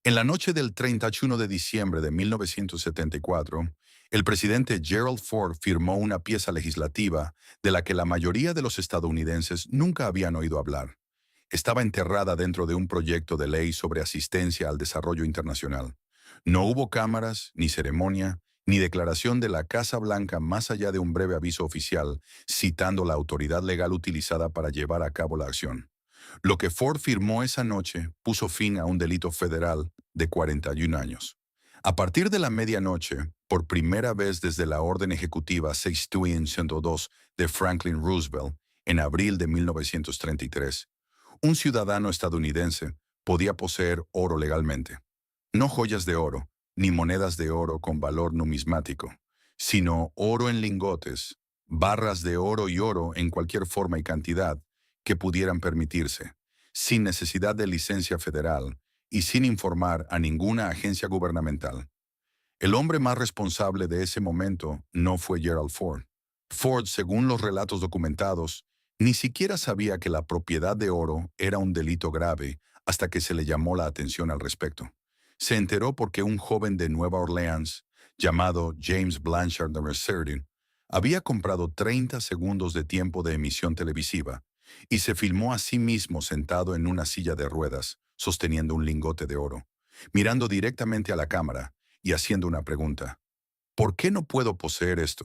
En la noche del 31 de diciembre de 1974, el presidente Gerald Ford firmó una pieza legislativa de la que la mayoría de los estadounidenses nunca habían oído hablar. Estaba enterrada dentro de un proyecto de ley sobre asistencia al desarrollo internacional. No hubo cámaras, ni ceremonia, ni declaración de la Casa Blanca más allá de un breve aviso oficial citando la autoridad legal utilizada para llevar a cabo la acción. Lo que Ford firmó esa noche puso fin a un delito federal de 41 años. A partir de la medianoche, por primera vez desde la orden ejecutiva 6202 de Franklin Roosevelt en abril de 1933, un ciudadano estadounidense podía poseer oro legalmente. No joyas de oro, ni monedas de oro con valor numismático, sino oro en lingotes, barras de oro y oro en cualquier forma y cantidad que pudieran permitirse, sin necesidad de licencia federal y sin informar a ninguna agencia gubernamental. El hombre más responsable de ese momento no fue Gerald Ford. Ford, según los relatos documentados, ni siquiera sabía que la propiedad de oro era un delito grave hasta que se le llamó la atención al respecto. Se enteró porque un joven de Nueva Orleans, llamado James Blanchard de Mercerdin, había comprado 30 segundos de tiempo de emisión televisiva y se filmó a sí mismo sentado en una silla de ruedas, sosteniendo un lingote de oro, mirando directamente a la cámara y haciendo una pregunta. ¿Por qué no puedo poseer esto?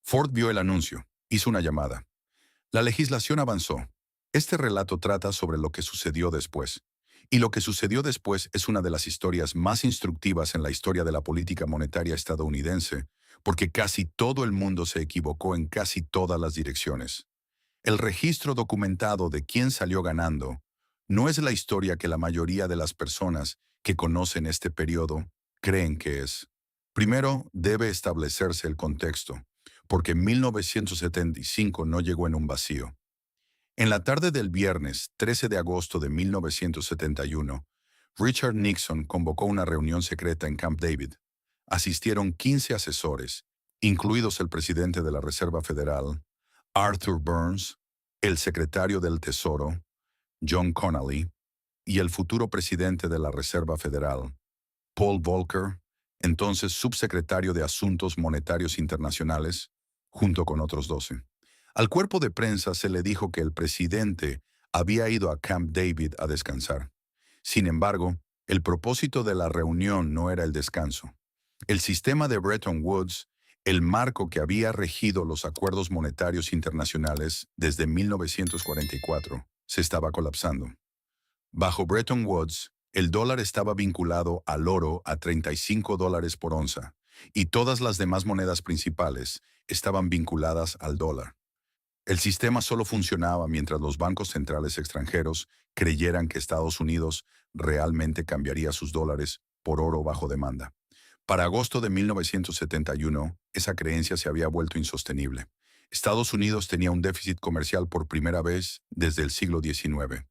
Ford vio el anuncio, hizo una llamada. La legislación avanzó. Este relato trata sobre lo que sucedió después. Y lo que sucedió después es una de las historias más instructivas en la historia de la política monetaria estadounidense, porque casi todo el mundo se equivocó en casi todas las direcciones. El registro documentado de quién salió ganando no es la historia que la mayoría de las personas que conocen este periodo creen que es. Primero, debe establecerse el contexto, porque 1975 no llegó en un vacío. En la tarde del viernes 13 de agosto de 1971, Richard Nixon convocó una reunión secreta en Camp David. Asistieron 15 asesores, incluidos el presidente de la Reserva Federal, Arthur Burns, el secretario del Tesoro, John Connally, y el futuro presidente de la Reserva Federal, Paul Volcker, entonces subsecretario de Asuntos Monetarios Internacionales, junto con otros 12. Al cuerpo de prensa se le dijo que el presidente había ido a Camp David a descansar. Sin embargo, el propósito de la reunión no era el descanso. El sistema de Bretton Woods, el marco que había regido los acuerdos monetarios internacionales desde 1944, se estaba colapsando. Bajo Bretton Woods, el dólar estaba vinculado al oro a $35 por onza, y todas las demás monedas principales estaban vinculadas al dólar. El sistema solo funcionaba mientras los bancos centrales extranjeros creyeran que Estados Unidos realmente cambiaría sus dólares por oro bajo demanda. Para agosto de 1971, esa creencia se había vuelto insostenible. Estados Unidos tenía un déficit comercial por primera vez desde el siglo XIX.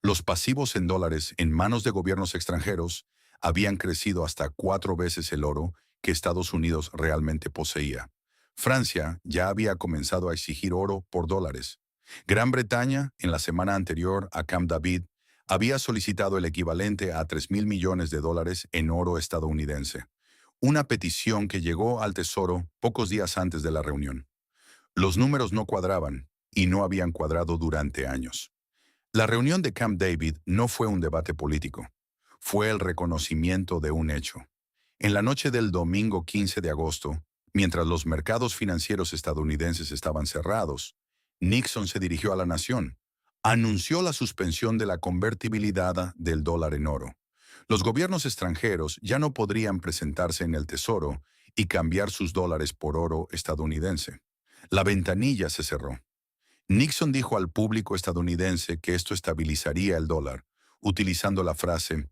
Los pasivos en dólares en manos de gobiernos extranjeros habían crecido hasta 4 veces el oro que Estados Unidos realmente poseía. Francia ya había comenzado a exigir oro por dólares. Gran Bretaña, en la semana anterior a Camp David, había solicitado el equivalente a 3.000 millones de dólares en oro estadounidense, una petición que llegó al Tesoro pocos días antes de la reunión. Los números no cuadraban, y no habían cuadrado durante años. La reunión de Camp David no fue un debate político, fue el reconocimiento de un hecho. En la noche del domingo 15 de agosto, mientras los mercados financieros estadounidenses estaban cerrados, Nixon se dirigió a la nación. Anunció la suspensión de la convertibilidad del dólar en oro. Los gobiernos extranjeros ya no podrían presentarse en el Tesoro y cambiar sus dólares por oro estadounidense. La ventanilla se cerró. Nixon dijo al público estadounidense que esto estabilizaría el dólar, utilizando la frase,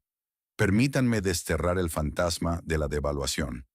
«Permítanme desterrar el fantasma de la devaluación».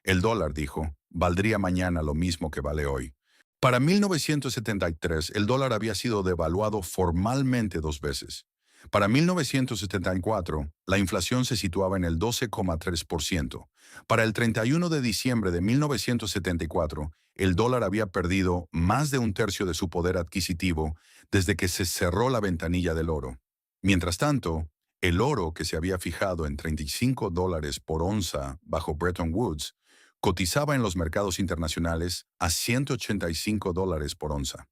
El dólar, dijo, valdría mañana lo mismo que vale hoy. Para 1973, el dólar había sido devaluado formalmente 2 veces. Para 1974, la inflación se situaba en el 12,3%. Para el 31 de diciembre de 1974, el dólar había perdido más de un tercio de su poder adquisitivo desde que se cerró la ventanilla del oro. Mientras tanto, El oro, que se había fijado en $35 por onza bajo Bretton Woods, cotizaba en los mercados internacionales a $185 por onza.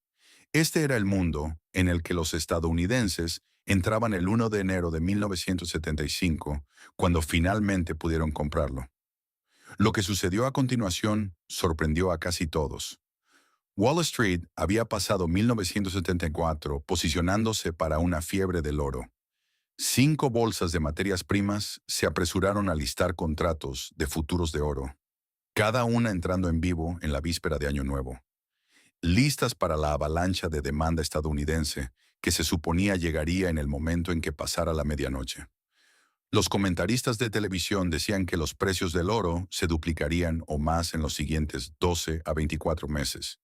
Este era el mundo en el que los estadounidenses entraban el 1 de enero de 1975, cuando finalmente pudieron comprarlo. Lo que sucedió a continuación sorprendió a casi todos. Wall Street había pasado 1974 posicionándose para una fiebre del oro. 5 bolsas de materias primas se apresuraron a listar contratos de futuros de oro, cada una entrando en vivo en la víspera de Año Nuevo, listas para la avalancha de demanda estadounidense que se suponía llegaría en el momento en que pasara la medianoche. Los comentaristas de televisión decían que los precios del oro se duplicarían o más en los siguientes 12 a 24 meses.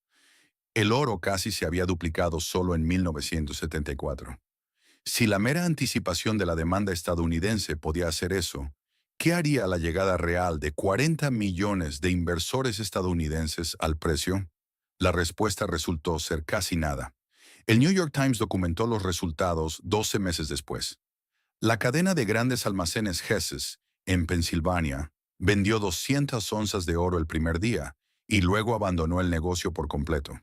El oro casi se había duplicado solo en 1974. Si la mera anticipación de la demanda estadounidense podía hacer eso, ¿qué haría la llegada real de 40 millones de inversores estadounidenses al precio? La respuesta resultó ser casi nada. El New York Times documentó los resultados 12 meses después. La cadena de grandes almacenes Hesses, en Pensilvania, vendió 200 onzas de oro el primer día y luego abandonó el negocio por completo.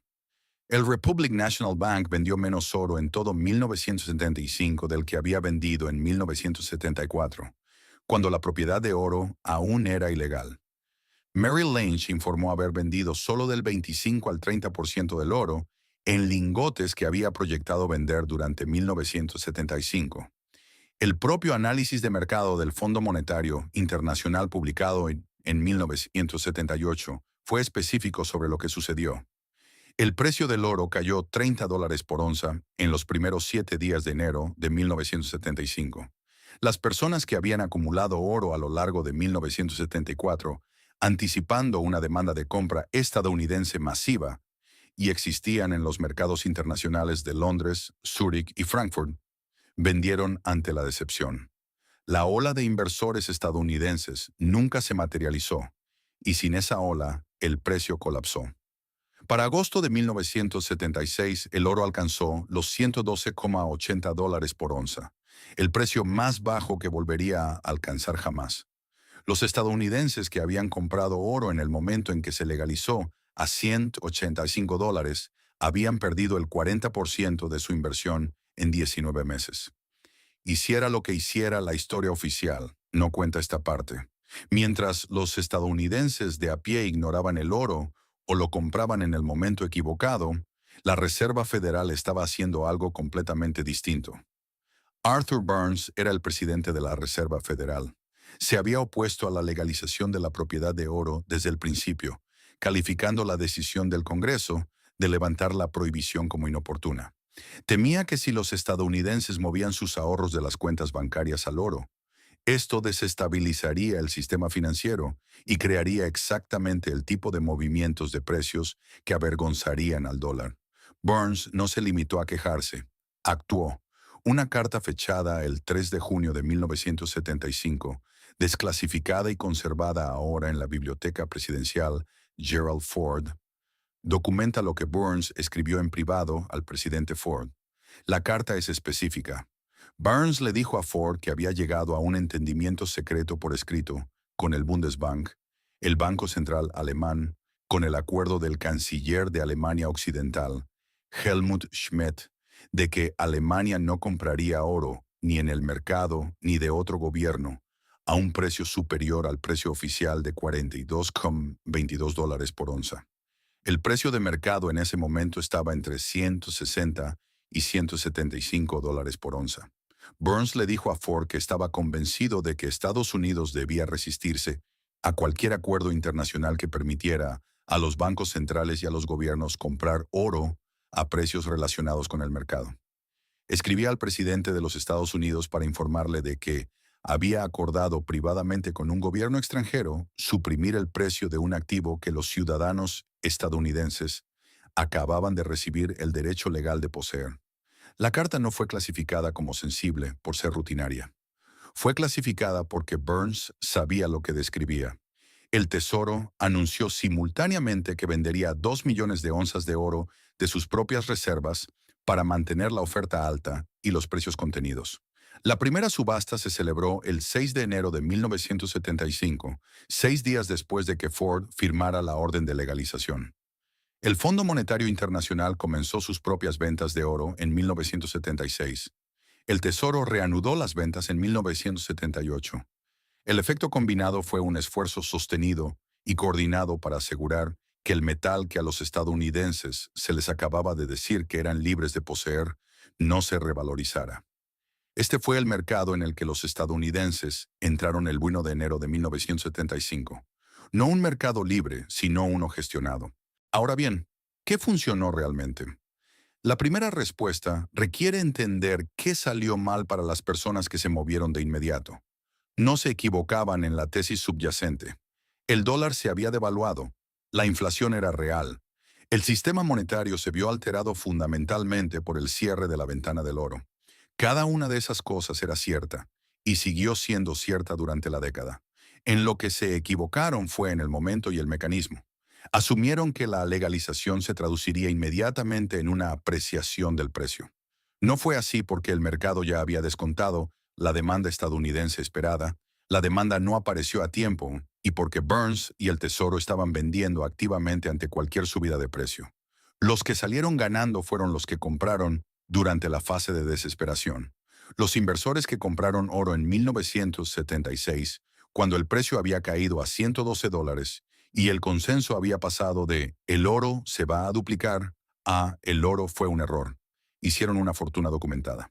El Republic National Bank vendió menos oro en todo 1975 del que había vendido en 1974, cuando la propiedad de oro aún era ilegal. Merrill Lynch informó haber vendido solo del 25 al 30% del oro en lingotes que había proyectado vender durante 1975. El propio análisis de mercado del Fondo Monetario Internacional publicado en 1978 fue específico sobre lo que sucedió. El precio del oro cayó $30 por onza en los primeros 7 días de enero de 1975. Las personas que habían acumulado oro a lo largo de 1974, anticipando una demanda de compra estadounidense masiva, y existían en los mercados internacionales de Londres, Zúrich y Frankfurt, vendieron ante la decepción. La ola de inversores estadounidenses nunca se materializó, y sin esa ola, el precio colapsó. Para agosto de 1976, el oro alcanzó los $112,80 por onza, el precio más bajo que volvería a alcanzar jamás. Los estadounidenses que habían comprado oro en el momento en que se legalizó a $185 habían perdido el 40% de su inversión en 19 meses. Hiciera lo que hiciera la historia oficial, no cuenta esta parte. Mientras los estadounidenses de a pie ignoraban el oro o lo compraban en el momento equivocado, la Reserva Federal estaba haciendo algo completamente distinto. Arthur Burns era el presidente de la Reserva Federal. Se había opuesto a la legalización de la propiedad de oro desde el principio, calificando la decisión del Congreso de levantar la prohibición como inoportuna. Temía que si los estadounidenses movían sus ahorros de las cuentas bancarias al oro, esto desestabilizaría el sistema financiero y crearía exactamente el tipo de movimientos de precios que avergonzarían al dólar. Burns no se limitó a quejarse, actuó. Una carta fechada el 3 de junio de 1975, desclasificada y conservada ahora en la Biblioteca Presidencial Gerald Ford, documenta lo que Burns escribió en privado al presidente Ford. La carta es específica. Burns le dijo a Ford que había llegado a un entendimiento secreto por escrito con el Bundesbank, el Banco Central Alemán, con el acuerdo del canciller de Alemania Occidental, Helmut Schmidt, de que Alemania no compraría oro ni en el mercado ni de otro gobierno a un precio superior al precio oficial de $42,22 por onza. El precio de mercado en ese momento estaba entre 160 y $175 por onza. Burns le dijo a Ford que estaba convencido de que Estados Unidos debía resistirse a cualquier acuerdo internacional que permitiera a los bancos centrales y a los gobiernos comprar oro a precios relacionados con el mercado. Escribía al presidente de los Estados Unidos para informarle de que había acordado privadamente con un gobierno extranjero suprimir el precio de un activo que los ciudadanos estadounidenses acababan de recibir el derecho legal de poseer. La carta no fue clasificada como sensible por ser rutinaria. Fue clasificada porque Burns sabía lo que describía. El Tesoro anunció simultáneamente que vendería 2 millones de onzas de oro de sus propias reservas para mantener la oferta alta y los precios contenidos. La primera subasta se celebró el 6 de enero de 1975, 6 días después de que Ford firmara la orden de legalización. El Fondo Monetario Internacional comenzó sus propias ventas de oro en 1976. El Tesoro reanudó las ventas en 1978. El efecto combinado fue un esfuerzo sostenido y coordinado para asegurar que el metal que a los estadounidenses se les acababa de decir que eran libres de poseer no se revalorizara. Este fue el mercado en el que los estadounidenses entraron el 1 de enero de 1975. No un mercado libre, sino uno gestionado. Ahora bien, ¿qué funcionó realmente? La primera respuesta requiere entender qué salió mal para las personas que se movieron de inmediato. No se equivocaban en la tesis subyacente. El dólar se había devaluado. La inflación era real. El sistema monetario se vio alterado fundamentalmente por el cierre de la ventana del oro. Cada una de esas cosas era cierta, y siguió siendo cierta durante la década. En lo que se equivocaron fue en el momento y el mecanismo. Asumieron que la legalización se traduciría inmediatamente en una apreciación del precio. No fue así porque el mercado ya había descontado la demanda estadounidense esperada, la demanda no apareció a tiempo y porque Burns y el Tesoro estaban vendiendo activamente ante cualquier subida de precio. Los que salieron ganando fueron los que compraron durante la fase de desesperación. Los inversores que compraron oro en 1976, cuando el precio había caído a $112 y el consenso había pasado de «el oro se va a duplicar» a «el oro fue un error», hicieron una fortuna documentada.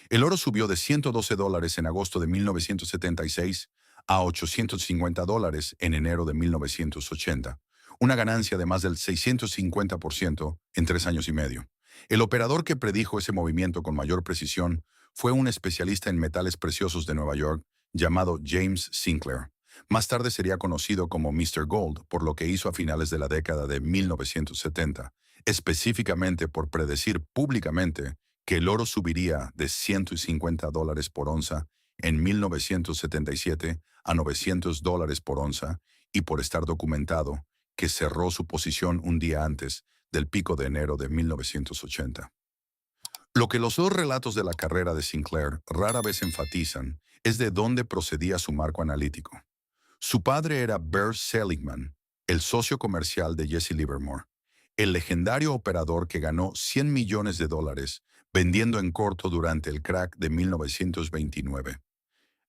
El oro subió de $112 en agosto de 1976 a $850 en enero de 1980, una ganancia de más del 650% en 3 años y medio. El operador que predijo ese movimiento con mayor precisión fue un especialista en metales preciosos de Nueva York llamado James Sinclair. Más tarde sería conocido como Mr. Gold por lo que hizo a finales de la década de 1970, específicamente por predecir públicamente que el oro subiría de $150 por onza en 1977 a $900 por onza y por estar documentado que cerró su posición un día antes del pico de enero de 1980. Lo que los dos relatos de la carrera de Sinclair rara vez enfatizan es de dónde procedía su marco analítico. Su padre era Bert Seligman, el socio comercial de Jesse Livermore, el legendario operador que ganó $100 millones vendiendo en corto durante el crack de 1929.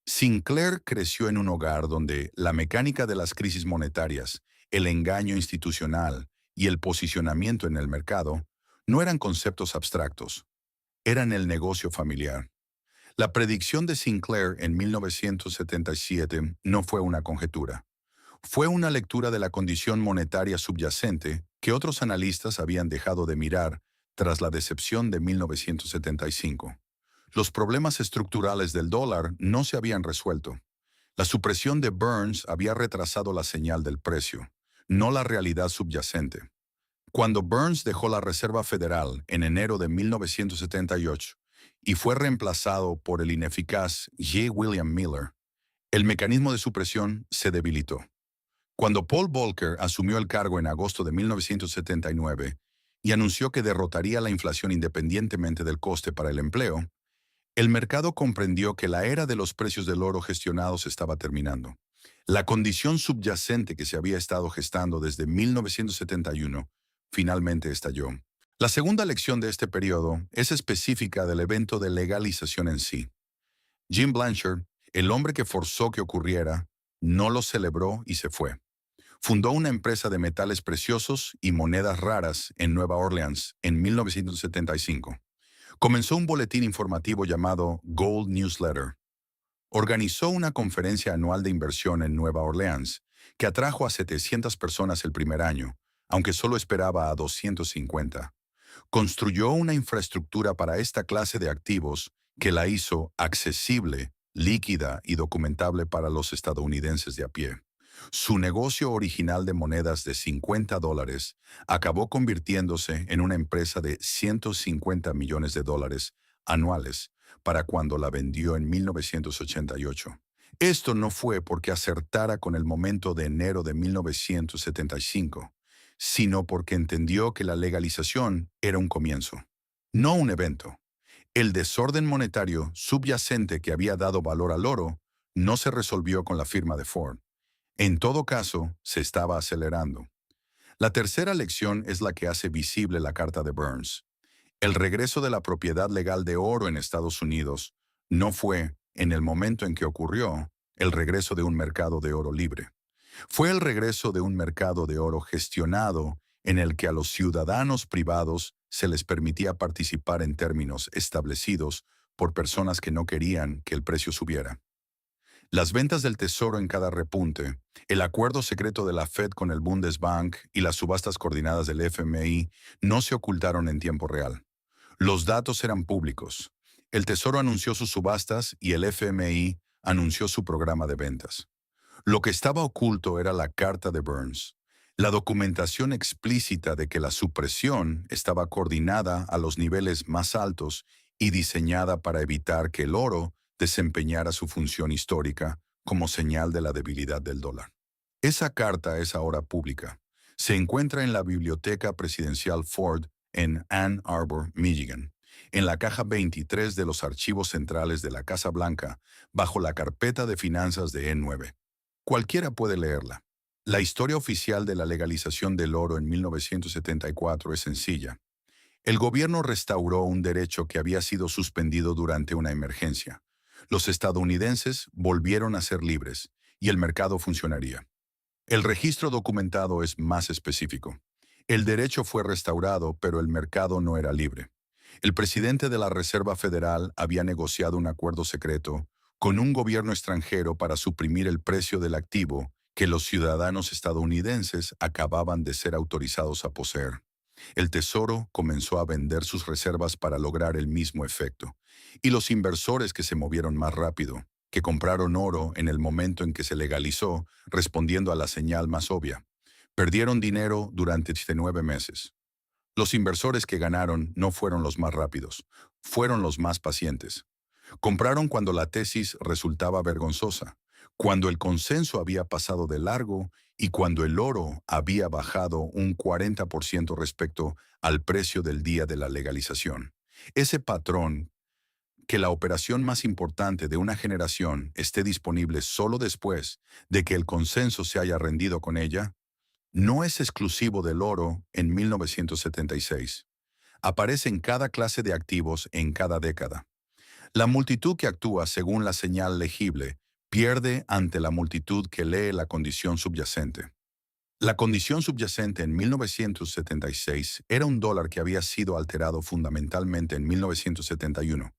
Sinclair creció en un hogar donde la mecánica de las crisis monetarias, el engaño institucional y el posicionamiento en el mercado no eran conceptos abstractos, eran el negocio familiar. La predicción de Sinclair en 1977 no fue una conjetura. Fue una lectura de la condición monetaria subyacente que otros analistas habían dejado de mirar tras la decepción de 1975. Los problemas estructurales del dólar no se habían resuelto. La supresión de Burns había retrasado la señal del precio, no la realidad subyacente. Cuando Burns dejó la Reserva Federal en enero de 1978 y fue reemplazado por el ineficaz J. William Miller, el mecanismo de supresión se debilitó. Cuando Paul Volcker asumió el cargo en agosto de 1979 y anunció que derrotaría la inflación independientemente del coste para el empleo, el mercado comprendió que la era de los precios del oro gestionados estaba terminando. La condición subyacente que se había estado gestando desde 1971 finalmente estalló. La segunda lección de este periodo es específica del evento de legalización en sí. Jim Blanchard, el hombre que forzó que ocurriera, no lo celebró y se fue. Fundó una empresa de metales preciosos y monedas raras en Nueva Orleans en 1975. Comenzó un boletín informativo llamado Gold Newsletter. Organizó una conferencia anual de inversión en Nueva Orleans que atrajo a 700 personas el primer año, aunque solo esperaba a 250. Construyó una infraestructura para esta clase de activos que la hizo accesible, líquida y documentable para los estadounidenses de a pie. Su negocio original de monedas de $50 acabó convirtiéndose en una empresa de $150 millones anuales para cuando la vendió en 1988. Esto no fue porque acertara con el momento de enero de 1975, sino porque entendió que la legalización era un comienzo, no un evento. El desorden monetario subyacente que había dado valor al oro no se resolvió con la firma de Ford. En todo caso, se estaba acelerando. La tercera lección es la que hace visible la carta de Burns. El regreso de la propiedad legal de oro en Estados Unidos no fue, en el momento en que ocurrió, el regreso de un mercado de oro libre. Fue el regreso de un mercado de oro gestionado en el que a los ciudadanos privados se les permitía participar en términos establecidos por personas que no querían que el precio subiera. Las ventas del tesoro en cada repunte, el acuerdo secreto de la Fed con el Bundesbank y las subastas coordinadas del FMI no se ocultaron en tiempo real. Los datos eran públicos. El Tesoro anunció sus subastas y el FMI anunció su programa de ventas. Lo que estaba oculto era la carta de Burns, la documentación explícita de que la supresión estaba coordinada a los niveles más altos y diseñada para evitar que el oro desempeñara su función histórica como señal de la debilidad del dólar. Esa carta es ahora pública. Se encuentra en la Biblioteca Presidencial Ford en Ann Arbor, Michigan, en la caja 23 de los archivos centrales de la Casa Blanca, bajo la carpeta de finanzas de E9. Cualquiera puede leerla. La historia oficial de la legalización del oro en 1974 es sencilla. El gobierno restauró un derecho que había sido suspendido durante una emergencia. Los estadounidenses volvieron a ser libres y el mercado funcionaría. El registro documentado es más específico. El derecho fue restaurado, pero el mercado no era libre. El presidente de la Reserva Federal había negociado un acuerdo secreto con un gobierno extranjero para suprimir el precio del activo que los ciudadanos estadounidenses acababan de ser autorizados a poseer. El Tesoro comenzó a vender sus reservas para lograr el mismo efecto, y los inversores que se movieron más rápido, que compraron oro en el momento en que se legalizó, respondiendo a la señal más obvia, perdieron dinero durante 9 meses. Los inversores que ganaron no fueron los más rápidos, fueron los más pacientes. Compraron cuando la tesis resultaba vergonzosa, cuando el consenso había pasado de largo y cuando el oro había bajado un 40% respecto al precio del día de la legalización. Ese patrón, que la operación más importante de una generación esté disponible solo después de que el consenso se haya rendido con ella, no es exclusivo del oro en 1976. Aparece en cada clase de activos en cada década. La multitud que actúa según la señal legible pierde ante la multitud que lee la condición subyacente. La condición subyacente en 1976 era un dólar que había sido alterado fundamentalmente en 1971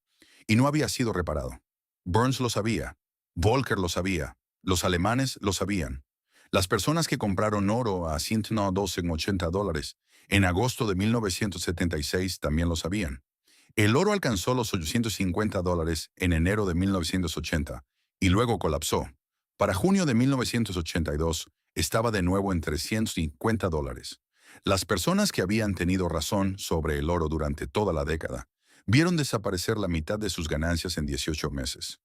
y no había sido reparado. Burns lo sabía, Volcker lo sabía, los alemanes lo sabían. Las personas que compraron oro a $112.80 en agosto de 1976 también lo sabían. El oro alcanzó los $850 en enero de 1980 y luego colapsó. Para junio de 1982 estaba de nuevo en $350. Las personas que habían tenido razón sobre el oro durante toda la década vieron desaparecer la mitad de sus ganancias en 18 meses.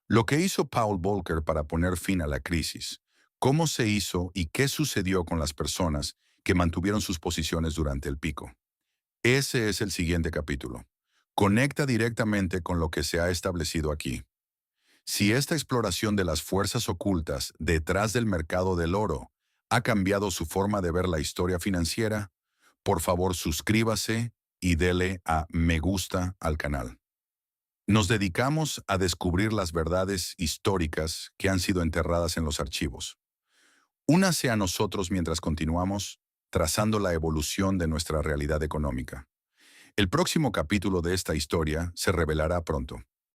Lo que hizo Paul Volcker para poner fin a la crisis, cómo se hizo y qué sucedió con las personas que mantuvieron sus posiciones durante el pico. Ese es el siguiente capítulo. Conecta directamente con lo que se ha establecido aquí. Si esta exploración de las fuerzas ocultas detrás del mercado del oro ha cambiado su forma de ver la historia financiera, por favor suscríbase y dele a me gusta al canal. Nos dedicamos a descubrir las verdades históricas que han sido enterradas en los archivos. Únase a nosotros mientras continuamos trazando la evolución de nuestra realidad económica. El próximo capítulo de esta historia se revelará pronto.